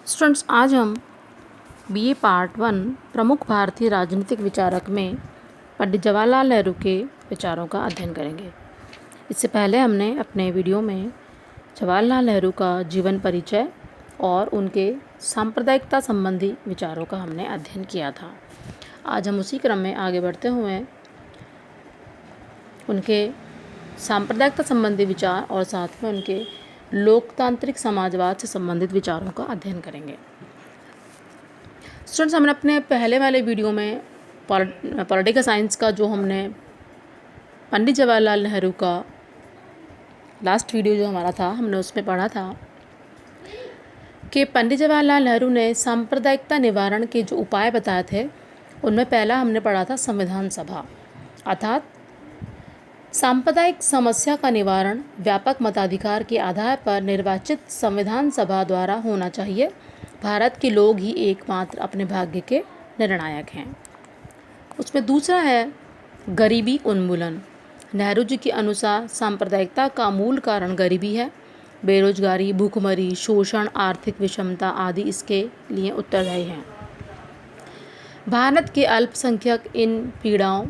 Students, आज हम BA part 1 प्रमुख भारतीय राजनीतिक विचारक में पंडित जवाहरलाल नेहरू के विचारों का अध्ययन करेंगे। इससे पहले हमने अपने वीडियो में जवाहरलाल नेहरू का जीवन परिचय और उनके सांप्रदायिकता संबंधी विचारों का हमने अध्ययन किया था। आज हम उसी क्रम में आगे बढ़ते हुए उनके सांप्रदायिकता संबंधी विचार और साथ में उनके लोकतांत्रिक समाजवाद से संबंधित विचारों का अध्ययन करेंगे। स्टूडेंट्स, हमने अपने पहले वाले वीडियो में पॉलिटिकल साइंस का जो हमने पंडित जवाहरलाल नेहरू का लास्ट वीडियो जो हमारा था, हमने उसमें पढ़ा था कि पंडित जवाहरलाल नेहरू ने सांप्रदायिकता निवारण के जो उपाय बताए थे, उनमें पहला हमने पढ़ा था संविधान सभा, अर्थात सांप्रदायिक समस्या का निवारण व्यापक मताधिकार के आधार पर निर्वाचित संविधान सभा द्वारा होना चाहिए। भारत के लोग ही एकमात्र अपने भाग्य के निर्णायक हैं। उसमें दूसरा है गरीबी उन्मूलन। नेहरू जी के अनुसार सांप्रदायिकता का मूल कारण गरीबी है। बेरोजगारी, भूखमरी, शोषण, आर्थिक विषमता आदि इसके लिए उत्तरदायी हैं। भारत के अल्पसंख्यक इन पीड़ाओं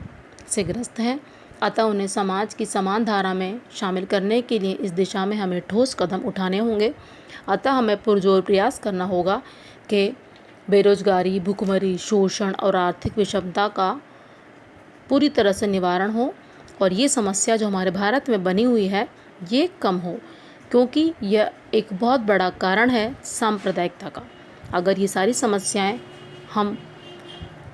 से ग्रस्त हैं, अतः उन्हें समाज की समान धारा में शामिल करने के लिए इस दिशा में हमें ठोस कदम उठाने होंगे। अतः हमें पुरजोर प्रयास करना होगा कि बेरोजगारी, भूखमरी, शोषण और आर्थिक विषमता का पूरी तरह से निवारण हो और ये समस्या जो हमारे भारत में बनी हुई है ये कम हो, क्योंकि यह एक बहुत बड़ा कारण है सांप्रदायिकता का। अगर ये सारी समस्याएं हम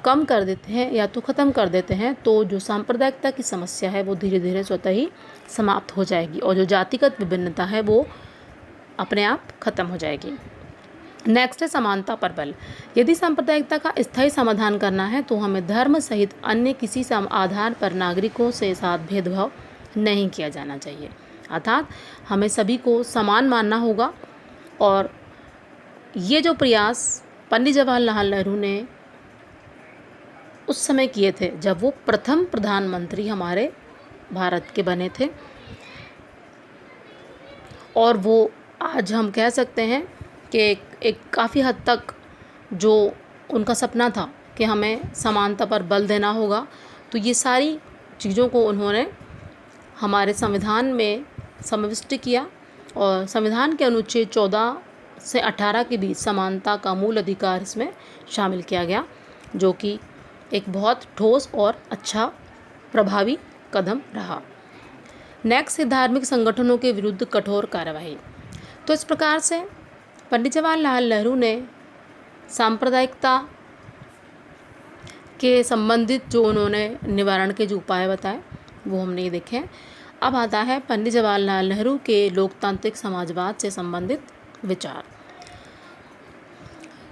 कम कर देते हैं या तो ख़त्म कर देते हैं तो जो सांप्रदायिकता की समस्या है वो धीरे धीरे स्वतः ही समाप्त हो जाएगी और जो जातिगत विभिन्नता है वो अपने आप ख़त्म हो जाएगी। नेक्स्ट है समानता पर बल। यदि सांप्रदायिकता का स्थायी समाधान करना है तो हमें धर्म सहित अन्य किसी आधार पर नागरिकों से साथ भेदभाव नहीं किया जाना चाहिए, अर्थात हमें सभी को समान मानना होगा। और ये जो प्रयास पंडित जवाहरलाल नेहरू ने उस समय किए थे जब वो प्रथम प्रधानमंत्री हमारे भारत के बने थे, और वो आज हम कह सकते हैं कि एक काफ़ी हद तक जो उनका सपना था कि हमें समानता पर बल देना होगा, तो ये सारी चीज़ों को उन्होंने हमारे संविधान में समाविष्ट किया और संविधान के अनुच्छेद 14 से 18 के बीच समानता का मूल अधिकार इसमें शामिल किया गया, जो कि एक बहुत ठोस और अच्छा प्रभावी कदम रहा। नेक्स्ट है धार्मिक संगठनों के विरुद्ध कठोर कार्यवाही। तो इस प्रकार से पंडित जवाहरलाल नेहरू ने सांप्रदायिकता के संबंधित जो उन्होंने निवारण के जो उपाय बताए वो हमने ये देखे। अब आता है पंडित जवाहरलाल नेहरू के लोकतांत्रिक समाजवाद से संबंधित विचार।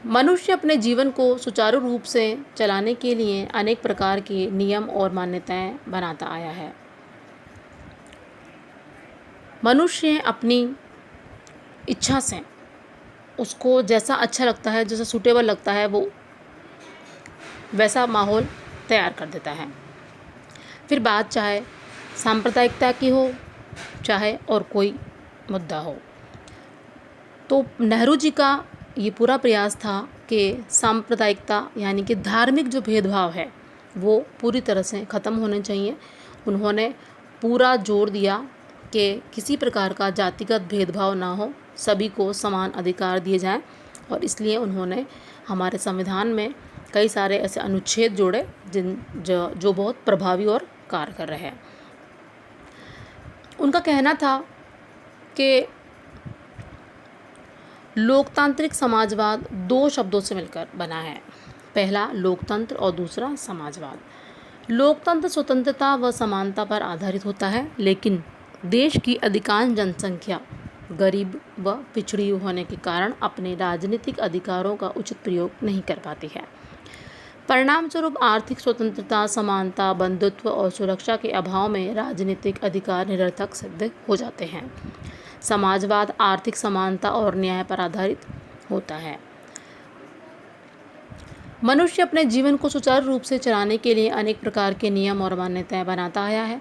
मनुष्य अपने जीवन को सुचारू रूप से चलाने के लिए अनेक प्रकार के नियम और मान्यताएं बनाता आया है। मनुष्य अपनी इच्छा से उसको जैसा अच्छा लगता है, जैसा सूटेबल लगता है, वो वैसा माहौल तैयार कर देता है। फिर बात चाहे सांप्रदायिकता की हो, चाहे और कोई मुद्दा हो। तो नेहरू जी का ये पूरा प्रयास था कि सांप्रदायिकता यानी कि धार्मिक जो भेदभाव है वो पूरी तरह से ख़त्म होने चाहिए। उन्होंने पूरा जोर दिया कि किसी प्रकार का जातिगत भेदभाव ना हो, सभी को समान अधिकार दिए जाएं, और इसलिए उन्होंने हमारे संविधान में कई सारे ऐसे अनुच्छेद जोड़े जो बहुत प्रभावी और कारगर रहे। उनका कहना था कि लोकतांत्रिक समाजवाद दो शब्दों से मिलकर बना है, पहला लोकतंत्र और दूसरा समाजवाद। लोकतंत्र स्वतंत्रता व समानता पर आधारित होता है, लेकिन देश की अधिकांश जनसंख्या गरीब व पिछड़ी होने के कारण अपने राजनीतिक अधिकारों का उचित प्रयोग नहीं कर पाती है। परिणामस्वरूप आर्थिक स्वतंत्रता, समानता, बंधुत्व और सुरक्षा के अभाव में राजनीतिक अधिकार निरर्थक सिद्ध हो जाते हैं। समाजवाद आर्थिक समानता और न्याय पर आधारित होता है। मनुष्य अपने जीवन को सुचारू रूप से चलाने के लिए अनेक प्रकार के नियम और मान्यताएं बनाता आया है,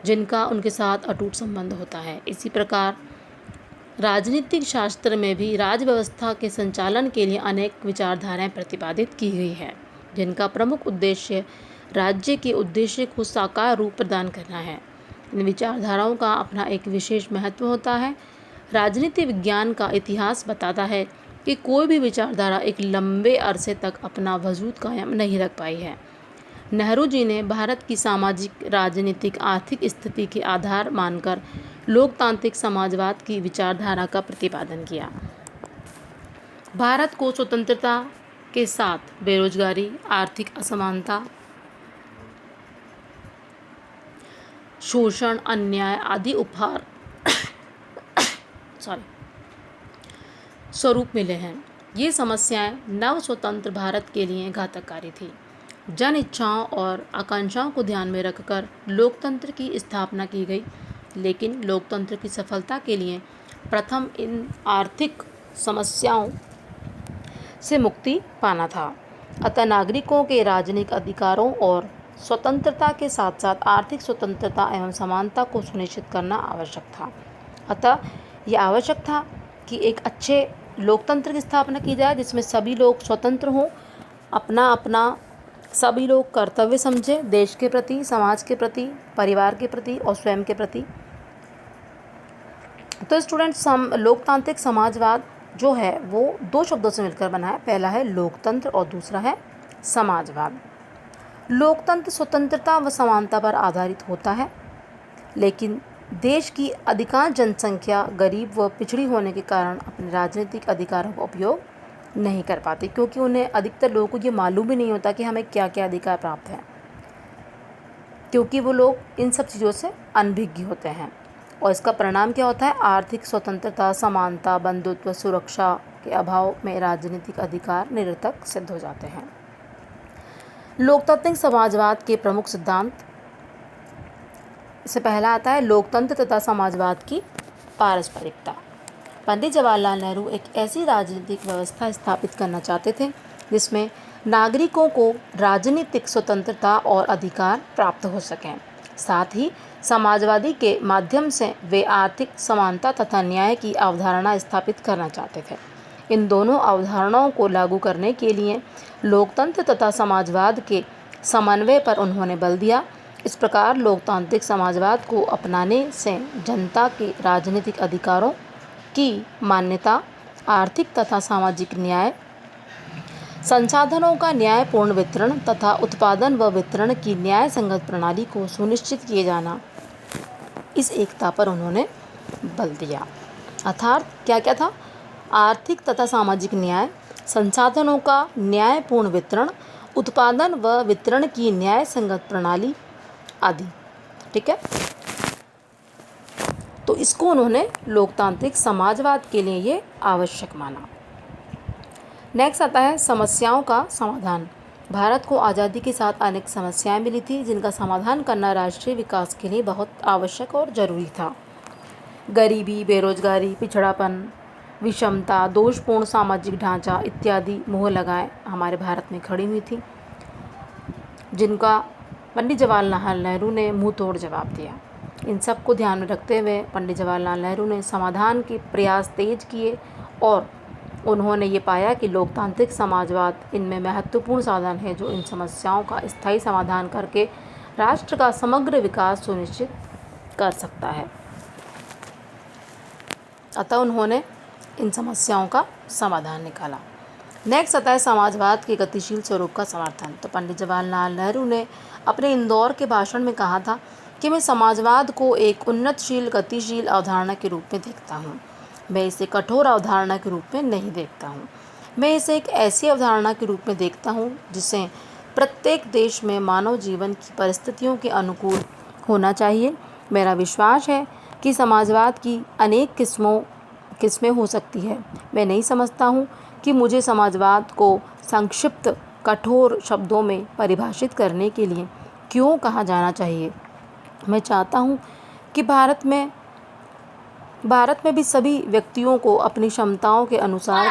जिनका उनके साथ अटूट संबंध होता है। इसी प्रकार राजनीतिक शास्त्र में भी राज्य व्यवस्था के संचालन के लिए अनेक विचारधाराएं प्रतिपादित की गई है, जिनका प्रमुख उद्देश्य राज्य के उद्देश्य को साकार रूप प्रदान करना है। इन विचारधाराओं का अपना एक विशेष महत्व होता है। राजनीति विज्ञान का इतिहास बताता है कि कोई भी विचारधारा एक लंबे अरसे तक अपना वजूद कायम नहीं रख पाई है। नेहरू जी ने भारत की सामाजिक, राजनीतिक, आर्थिक स्थिति के आधार मानकर लोकतांत्रिक समाजवाद की विचारधारा का प्रतिपादन किया। भारत को स्वतंत्रता के साथ बेरोजगारी, आर्थिक असमानता, शोषण, अन्याय आदि उपहार स्वरूप मिले हैं। ये समस्याएं नव स्वतंत्र भारत के लिए घातककारी थी। जन इच्छाओं और आकांक्षाओं को ध्यान में रखकर लोकतंत्र की स्थापना की गई, लेकिन लोकतंत्र की सफलता के लिए प्रथम इन आर्थिक समस्याओं से मुक्ति पाना था। अतः नागरिकों के राजनीतिक अधिकारों और स्वतंत्रता के साथ साथ आर्थिक स्वतंत्रता एवं समानता को सुनिश्चित करना आवश्यक था। अतः यह आवश्यक था कि एक अच्छे लोकतंत्र की स्थापना की जाए जिसमें सभी लोग स्वतंत्र हों, अपना अपना सभी लोग कर्तव्य समझें, देश के प्रति, समाज के प्रति, परिवार के प्रति और स्वयं के प्रति। तो स्टूडेंट्स, लोकतांत्रिक समाजवाद जो है वो दो शब्दों से मिलकर बना है। पहला है लोकतंत्र और दूसरा है समाजवाद। लोकतंत्र स्वतंत्रता व समानता पर आधारित होता है, लेकिन देश की अधिकांश जनसंख्या गरीब व पिछड़ी होने के कारण अपने राजनीतिक अधिकारों का उपयोग नहीं कर पाती, क्योंकि उन्हें, अधिकतर लोगों को ये मालूम भी नहीं होता कि हमें क्या क्या अधिकार प्राप्त हैं, क्योंकि वो लोग इन सब चीज़ों से अनभिज्ञ होते हैं। और इसका परिणाम क्या होता है? आर्थिक स्वतंत्रता, समानता, बंधुत्व, सुरक्षा के अभाव में राजनीतिक अधिकार निरर्थक सिद्ध हो जाते हैं। लोकतांत्रिक समाजवाद के प्रमुख सिद्धांत, इससे पहला आता है लोकतंत्र तथा समाजवाद की पारस्परिकता। पंडित जवाहरलाल नेहरू एक ऐसी राजनीतिक व्यवस्था स्थापित करना चाहते थे जिसमें नागरिकों को राजनीतिक स्वतंत्रता और अधिकार प्राप्त हो सकें। साथ ही समाजवादी के माध्यम से वे आर्थिक समानता तथा न्याय की अवधारणा स्थापित करना चाहते थे। इन दोनों अवधारणाओं को लागू करने के लिए लोकतंत्र तथा समाजवाद के समन्वय पर उन्होंने बल दिया। इस प्रकार लोकतांत्रिक समाजवाद को अपनाने से जनता के राजनीतिक अधिकारों की मान्यता, आर्थिक तथा सामाजिक न्याय, संसाधनों का न्यायपूर्ण वितरण तथा उत्पादन व वितरण की न्याय संगत प्रणाली को सुनिश्चित किए जाना, इस एकता पर उन्होंने बल दिया। अर्थात क्या क्या था? आर्थिक तथा सामाजिक न्याय, संसाधनों का न्यायपूर्ण वितरण, उत्पादन व वितरण की न्याय संगत प्रणाली आदि। ठीक है, तो इसको उन्होंने लोकतांत्रिक समाजवाद के लिए ये आवश्यक माना। नेक्स्ट आता है समस्याओं का समाधान। भारत को आज़ादी के साथ अनेक समस्याएं मिली थी जिनका समाधान करना राष्ट्रीय विकास के लिए बहुत आवश्यक और ज़रूरी था। गरीबी, बेरोजगारी, पिछड़ापन, विषमता, दोषपूर्ण सामाजिक ढांचा इत्यादि मोह लगाए हमारे भारत में खड़ी हुई थी, जिनका पंडित जवाहरलाल नेहरू ने मुंह तोड़ जवाब दिया। इन सब को ध्यान में रखते हुए पंडित जवाहरलाल नेहरू ने समाधान के प्रयास तेज किए और उन्होंने ये पाया कि लोकतांत्रिक समाजवाद इनमें महत्वपूर्ण साधन है जो इन समस्याओं का स्थायी समाधान करके राष्ट्र का समग्र विकास सुनिश्चित कर सकता है। अतः उन्होंने इन समस्याओं का समाधान निकाला। नेक्स्ट आता है समाजवाद के गतिशील स्वरूप का समर्थन। तो पंडित जवाहरलाल नेहरू ने अपने इंदौर के भाषण में कहा था कि मैं समाजवाद को एक उन्नतशील, गतिशील अवधारणा के रूप में देखता हूँ। मैं इसे कठोर अवधारणा के रूप में नहीं देखता हूँ। मैं इसे एक ऐसी अवधारणा के रूप में देखता हूँ जिसे प्रत्येक देश में मानव जीवन की परिस्थितियों के अनुकूल होना चाहिए। मेरा विश्वास है कि समाजवाद की अनेक किस्में हो सकती है। मैं नहीं समझता हूँ कि मुझे समाजवाद को संक्षिप्त, कठोर शब्दों में परिभाषित करने के लिए क्यों कहा जाना चाहिए। मैं चाहता हूँ कि भारत में भी सभी व्यक्तियों को अपनी क्षमताओं के अनुसार